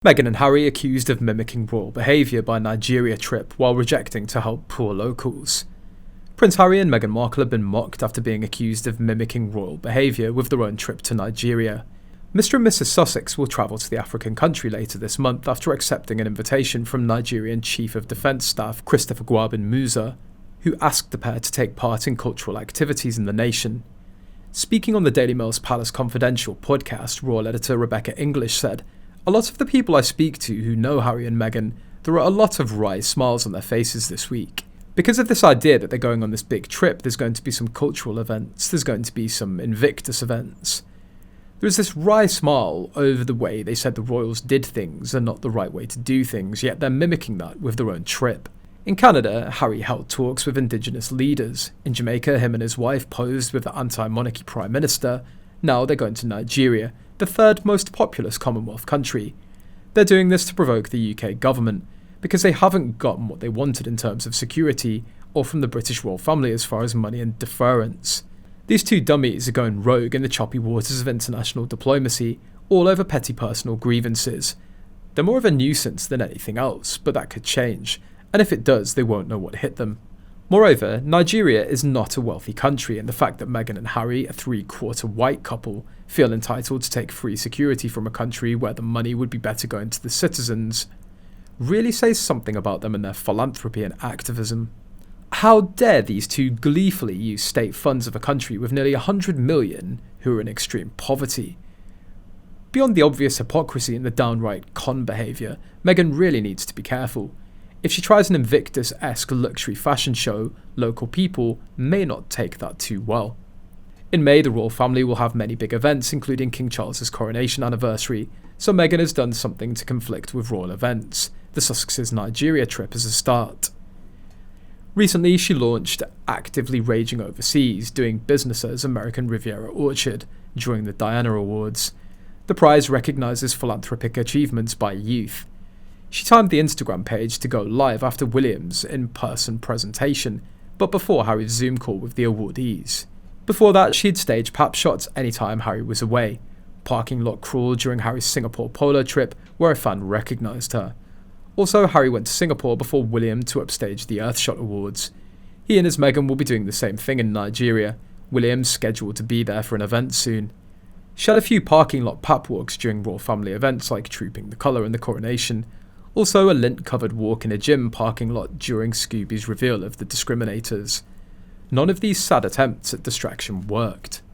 Meghan and Harry accused of mimicking royal behaviour by Nigeria trip while rejecting to help poor locals. Prince Harry and Meghan Markle have been mocked after being accused of mimicking royal behaviour with their own trip to Nigeria. Mr and Mrs Sussex will travel to the African country later this month after accepting an invitation from Nigerian Chief of Defence Staff Christopher Gwabin Musa, who asked the pair to take part in cultural activities in the nation. Speaking on the Daily Mail's Palace Confidential podcast, royal editor Rebecca English said, "A lot of the people I speak to who know Harry and Meghan, there are a lot of wry smiles on their faces this week. Because of this idea that they're going on this big trip, there's going to be some cultural events, there's going to be some Invictus events. There's this wry smile over the way they said the royals did things and not the right way to do things, yet they're mimicking that with their own trip." In Canada, Harry held talks with Indigenous leaders. In Jamaica, him and his wife posed with the anti-monarchy Prime Minister. Now they're going to Nigeria, the third most populous Commonwealth country. They're doing this to provoke the UK government, because they haven't gotten what they wanted in terms of security, or from the British royal family as far as money and deference. These two dummies are going rogue in the choppy waters of international diplomacy, all over petty personal grievances. They're more of a nuisance than anything else, but that could change, and if it does, they won't know what hit them. Moreover, Nigeria is not a wealthy country, and the fact that Meghan and Harry, a three-quarter white couple, feel entitled to take free security from a country where the money would be better going to the citizens really says something about them and their philanthropy and activism. How dare these two gleefully use state funds of a country with nearly 100 million who are in extreme poverty? Beyond the obvious hypocrisy and the downright con behaviour, Meghan really needs to be careful. If she tries an Invictus-esque luxury fashion show, local people may not take that too well. In May, the royal family will have many big events, including King Charles's coronation anniversary, so Meghan has done something to conflict with royal events. The Sussexes' Nigeria trip as a start. Recently, she launched Actively Raging Overseas, doing business as American Riviera Orchard during the Diana Awards. The prize recognises philanthropic achievements by youth. She timed the Instagram page to go live after William's in-person presentation, but before Harry's Zoom call with the awardees. Before that, she'd stage pap shots anytime Harry was away. Parking lot crawl during Harry's Singapore polo trip, where a fan recognised her. Also, Harry went to Singapore before William to upstage the Earthshot Awards. He and his Meghan will be doing the same thing in Nigeria. William's scheduled to be there for an event soon. She had a few parking lot pap walks during royal family events like Trooping the Colour and the coronation. Also a lint-covered walk in a gym parking lot during Scooby's reveal of the discriminators. None of these sad attempts at distraction worked.